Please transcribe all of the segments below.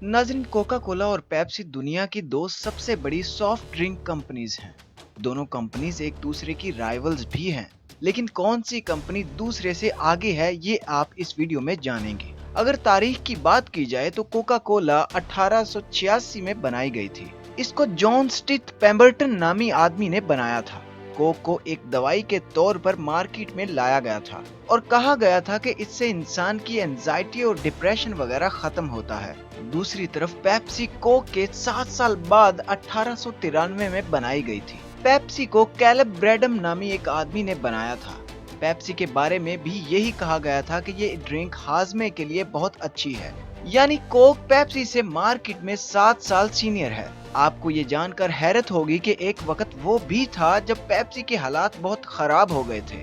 नाज़रीन, Coca Cola और Pepsi दुनिया की दो सबसे बड़ी सॉफ्ट ड्रिंक कंपनीज हैं। दोनों कंपनीज एक दूसरे की राइवल्स भी हैं, लेकिन कौन सी कंपनी दूसरे से आगे है ये आप इस वीडियो में जानेंगे। अगर तारीख की बात की जाए तो कोका कोला 1886 में बनाई गई थी। इसको जॉन स्टिथ पेम्बरटन नामी आदमी ने बनाया था। कोक को एक दवाई के तौर पर मार्केट में लाया गया था और कहा गया था कि इससे इंसान की एंजाइटी और डिप्रेशन वगैरह खत्म होता है। दूसरी तरफ पेप्सी कोक के 7 साल बाद 1893 में बनाई गई थी। पेप्सी को कैलब ब्रैडम नामी एक आदमी ने बनाया था। पेप्सी के बारे में भी यही कहा गया था कि ये ड्रिंक हाजमे के लिए बहुत अच्छी है। यानी कोक पेप्सी से मार्केट में 7 साल सीनियर है। आपको ये जानकर हैरत होगी कि एक वक्त वो भी था जब पेप्सी के हालात बहुत खराब हो गए थे।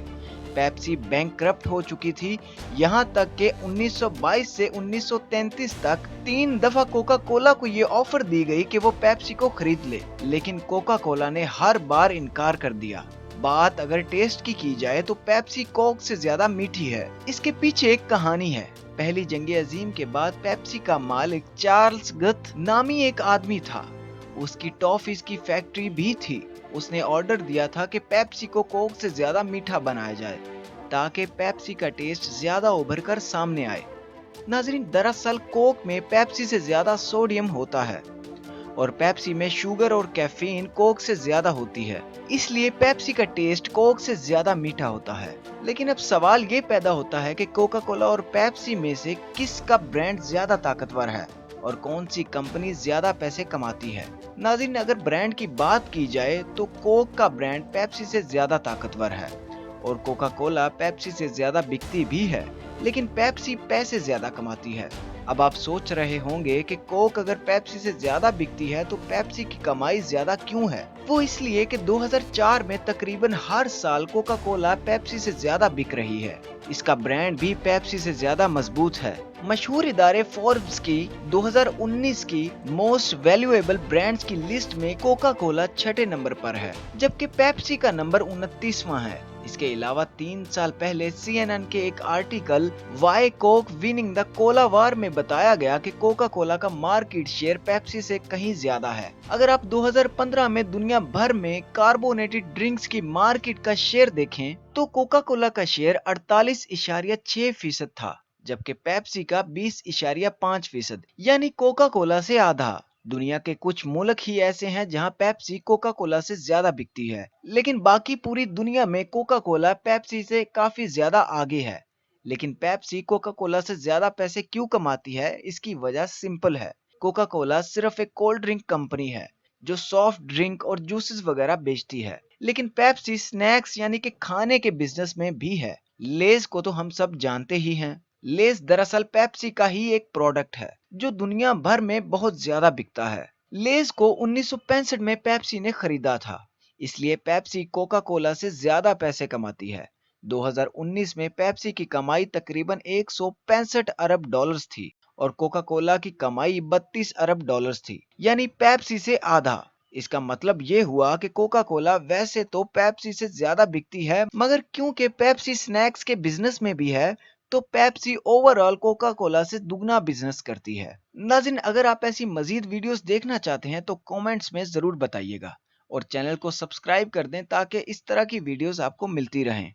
पेप्सी बैंकक्रप्ट हो चुकी थी, यहाँ तक कि 1922 से 1933 तक 3 दफा कोका कोला को ये ऑफर दी गई कि वो पेप्सी को खरीद ले, लेकिन कोका कोला ने हर बार इनकार कर दिया। बात अगर टेस्ट की जाए तो पेप्सी कोक से ज्यादा मीठी है। इसके पीछे एक कहानी है। पहली जंग अजीम के बाद पेप्सी का मालिक चार्ल्स गथ नामी एक आदमी था। उसकी टॉफीज की फैक्ट्री भी थी। उसने ऑर्डर दिया था कि पेप्सी को कोक से ज्यादा मीठा बनाया जाए ताकि पेप्सी का टेस्ट ज्यादा उभर कर सामने आए। नाजरीन, दरअसल कोक में पेप्सी से ज्यादा सोडियम होता है और पेप्सी में शुगर और कैफीन कोक से ज्यादा होती है, इसलिए पेप्सी का टेस्ट कोक से ज्यादा मीठा होता है। लेकिन अब सवाल ये पैदा होता है कि कोका कोला और पेप्सी में से किसका ब्रांड ज्यादा ताकतवर है और कौन सी कंपनी ज्यादा पैसे कमाती है। नाज़रीन, अगर ब्रांड की बात की जाए तो कोक का ब्रांड पेप्सी से ज्यादा ताकतवर है और कोका कोला पेप्सी से ज्यादा बिकती भी है, लेकिन पेप्सी पैसे ज्यादा कमाती है। अब आप सोच रहे होंगे कि कोक अगर पेप्सी से ज्यादा बिकती है तो पेप्सी की कमाई ज्यादा क्यों है? वो इसलिए कि 2004 में तकरीबन हर साल कोका कोला पेप्सी से ज्यादा बिक रही है। इसका ब्रांड भी पेप्सी से ज्यादा मजबूत है। मशहूर इदारे फोर्ब्स की 2019 की मोस्ट वैल्यूएबल ब्रांड्स की लिस्ट में कोका कोला 6ठे नंबर पर है, जबकि पेप्सी का नंबर 29वां है। इसके अलावा 3 साल पहले CNN के एक article why Coke winning the Cola War में बताया गया कि कोका कोला का मार्केट शेयर पेप्सी से कहीं ज्यादा है। अगर आप 2015 में दुनिया भर में कार्बोनेटेड ड्रिंक्स की मार्केट का शेयर देखें तो कोका कोला का शेयर 48.6% था, जबकि पेप्सी का 20.5%, यानी कोका कोला से आधा। दुनिया के कुछ मुल्क ही ऐसे हैं जहां पेप्सी कोका कोला से ज्यादा बिकती है, लेकिन बाकी पूरी दुनिया में कोका कोला पेप्सी से काफी ज्यादा आगे है। लेकिन पेप्सी कोका कोला से ज्यादा पैसे क्यों कमाती है? इसकी वजह सिंपल है। कोका कोला सिर्फ एक कोल्ड ड्रिंक कंपनी है जो सॉफ्ट ड्रिंक और जूसेस वगैरह बेचती है, लेकिन पेप्सी स्नैक्स यानी कि खाने के बिजनेस में भी है। लेज को तो हम सब जानते ही हैं। लेज दरअसल पेप्सी का ही एक प्रोडक्ट है जो दुनिया भर में बहुत ज्यादा बिकता है। लेज को 1965 में पेप्सी ने खरीदा था, इसलिए पेप्सी कोका कोला से ज्यादा पैसे कमाती है। 2019 में पेप्सी की कमाई तकरीबन 165 अरब डॉलर्स थी और कोका कोला की कमाई 32 अरब डॉलर्स थी, यानी पेप्सी से आधा। इसका मतलब ये हुआ कि कोका कोला वैसे तो पेप्सी से ज्यादा बिकती है, मगर क्योंकि पेप्सी स्नैक्स के बिजनेस में भी है तो पेप्सी ओवरऑल कोका कोला से दुगना बिजनेस करती है। नाज़रीन, अगर आप ऐसी मजीद वीडियोस देखना चाहते हैं तो कमेंट्स में जरूर बताइएगा और चैनल को सब्सक्राइब कर दें ताकि इस तरह की वीडियोस आपको मिलती रहें।